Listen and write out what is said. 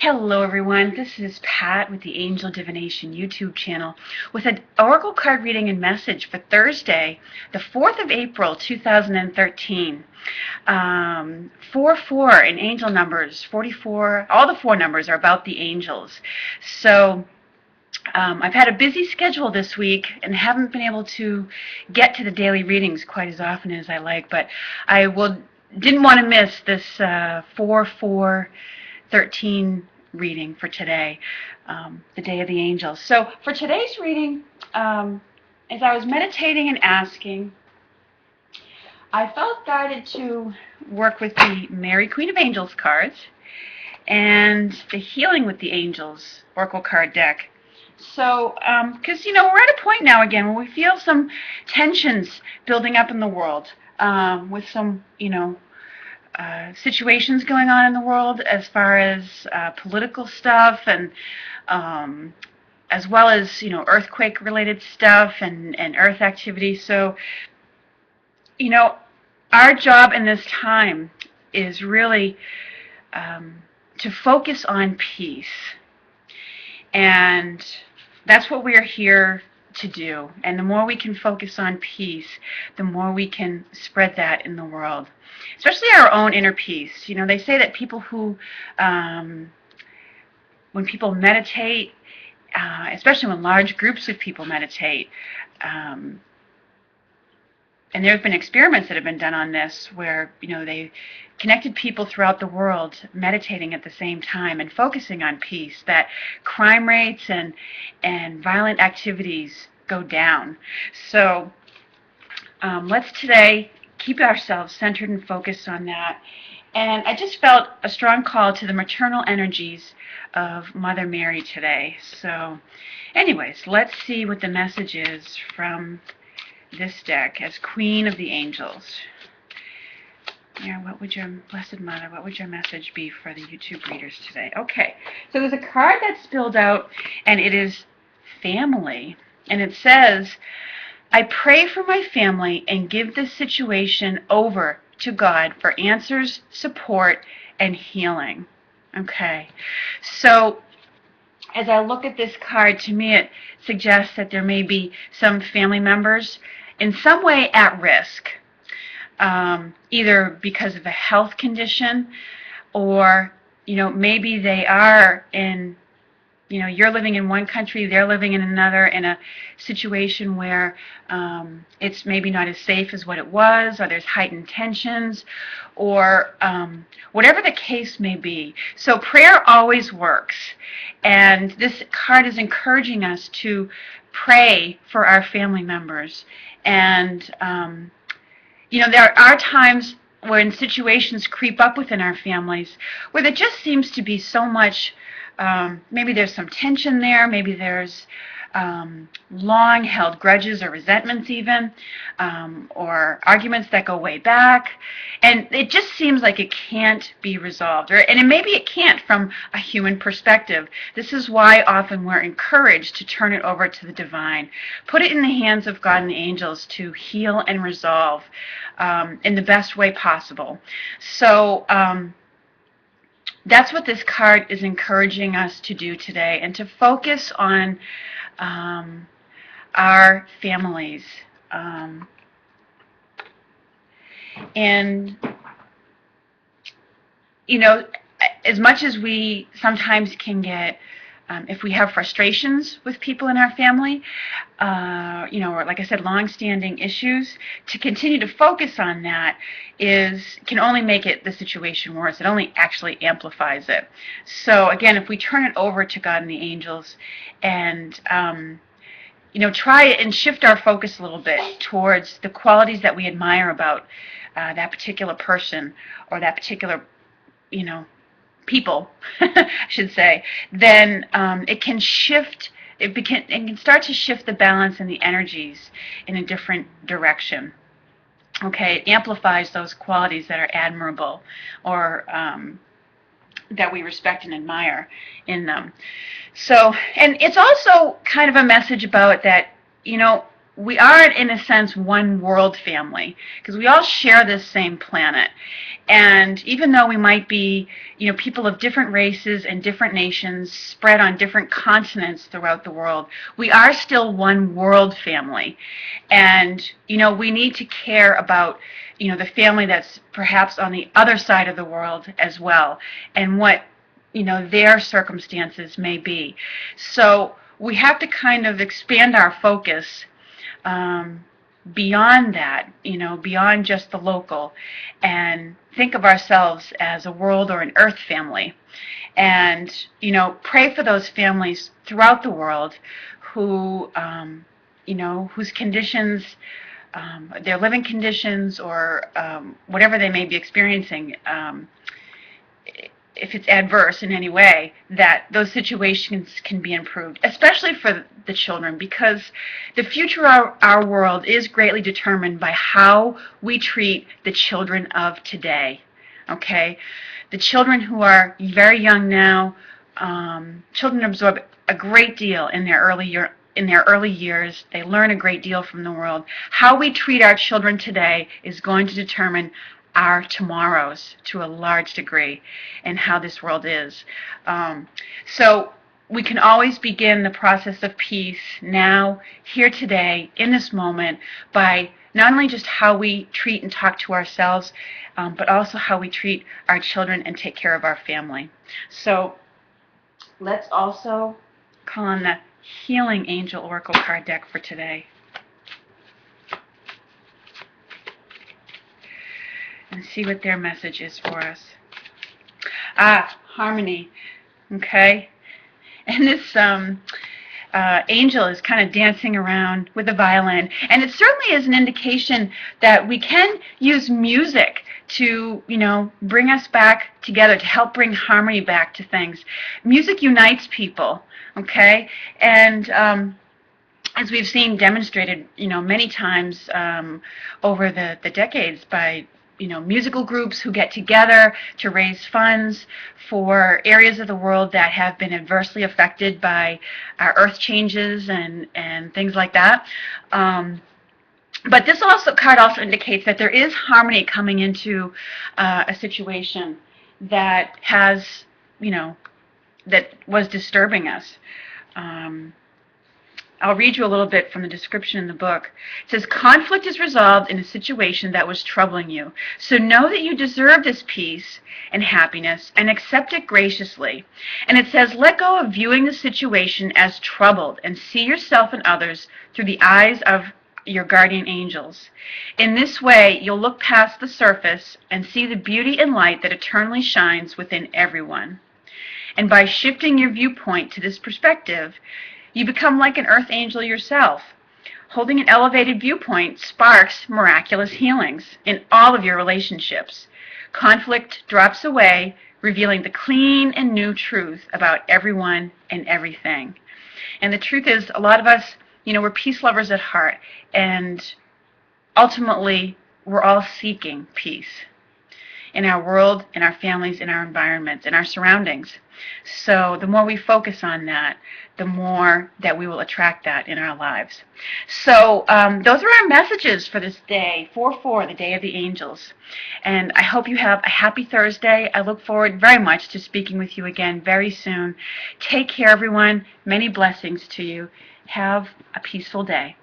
Hello everyone, this is Pat with the Angel Divination YouTube channel with an oracle card reading and message for Thursday, the 4th of April 2013. 4-4 in angel numbers, 44, all the four numbers are about the angels. So I've had a busy schedule this week and haven't been able to get to the daily readings quite as often as I like, but didn't want to miss this 4-4-13 reading for today, the Day of the Angels. So for today's reading, as I was meditating and asking, I felt guided to work with the Mary Queen of Angels cards and the Healing with the Angels Oracle card deck. So, because, we're at a point now again where we feel some tensions building up in the world with some, situations going on in the world as far as political stuff and as well as, earthquake-related stuff and earth activity. So, our job in this time is really to focus on peace. And that's what we are here to do. And the more we can focus on peace, the more we can spread that in the world. Especially our own inner peace. They say that people who, when people meditate, especially when large groups of people meditate, and there have been experiments that have been done on this where, they connected people throughout the world meditating at the same time and focusing on peace, that crime rates and violent activities go down. So let's today keep ourselves centered and focused on that. And I just felt a strong call to the maternal energies of Mother Mary today. So anyways, let's see what the message is from this deck as Queen of the Angels. What would your Blessed Mother, what would your message be for the YouTube readers today? Okay, so there's a card that's spilled out, and it is family. And it says, I pray for my family and give this situation over to God for answers, support, and healing. Okay, so as I look at this card, to me it suggests that there may be some family members in some way at risk. Either because of a health condition or, maybe they are in, you're living in one country, they're living in another, in a situation where it's maybe not as safe as what it was, or there's heightened tensions, or whatever the case may be. So prayer always works. And this card is encouraging us to pray for our family members. And there are times when situations creep up within our families where there just seems to be so much, maybe there's some tension there, maybe there's long-held grudges or resentments even, or arguments that go way back, and it just seems like it can't be resolved, and maybe it can't from a human perspective. This is why often we're encouraged to turn it over to the divine, put it in the hands of God and the angels to heal and resolve in the best way possible. So that's what this card is encouraging us to do today, and to focus on our families. And, as much as we sometimes can get, if we have frustrations with people in our family, or like I said, long-standing issues, to continue to focus on that can only make the situation worse. It only actually amplifies it. So again, if we turn it over to God and the angels and try and shift our focus a little bit towards the qualities that we admire about that particular person or that particular, people, I should say, then it can shift. It can start to shift the balance and the energies in a different direction. Okay, it amplifies those qualities that are admirable or that we respect and admire in them. So, and it's also kind of a message about that, we are, in a sense, one world family, because we all share this same planet. And even though we might be, people of different races and different nations spread on different continents throughout the world, we are still one world family. And, we need to care about, the family that's perhaps on the other side of the world as well, and what, their circumstances may be. So we have to kind of expand our focus beyond that, beyond just the local, and think of ourselves as a world or an earth family. And, pray for those families throughout the world who, whose conditions, their living conditions, or whatever they may be experiencing, if it's adverse in any way, that those situations can be improved, especially for the children, because the future of our world is greatly determined by how we treat the children of today. Okay? The children who are very young now, children absorb a great deal in their early years. They learn a great deal from the world. How we treat our children today is going to determine our tomorrows to a large degree, and how this world is. So we can always begin the process of peace now, here today, in this moment, by not only just how we treat and talk to ourselves, but also how we treat our children and take care of our family. So let's also call on the Healing Angel Oracle card deck for today. And see what their message is for us. Harmony. Okay? And this angel is kind of dancing around with a violin. And it certainly is an indication that we can use music to, bring us back together, to help bring harmony back to things. Music unites people. Okay? And as we've seen demonstrated, many times over the decades by musical groups who get together to raise funds for areas of the world that have been adversely affected by our earth changes and things like that. But this card also indicates that there is harmony coming into a situation that has, that was disturbing us. I'll read you a little bit from the description in the book. It says, conflict is resolved in a situation that was troubling you. So know that you deserve this peace and happiness and accept it graciously. And it says, let go of viewing the situation as troubled and see yourself and others through the eyes of your guardian angels. In this way, you'll look past the surface and see the beauty and light that eternally shines within everyone. And by shifting your viewpoint to this perspective, you become like an earth angel yourself. Holding an elevated viewpoint sparks miraculous healings in all of your relationships. Conflict drops away, revealing the clean and new truth about everyone and everything. And the truth is, a lot of us, we're peace lovers at heart, and ultimately, we're all seeking peace in our world, in our families, in our environments, in our surroundings. So the more we focus on that, the more that we will attract that in our lives. So those are our messages for this day, 4/4, the Day of the Angels. And I hope you have a happy Thursday. I look forward very much to speaking with you again very soon. Take care, everyone. Many blessings to you. Have a peaceful day.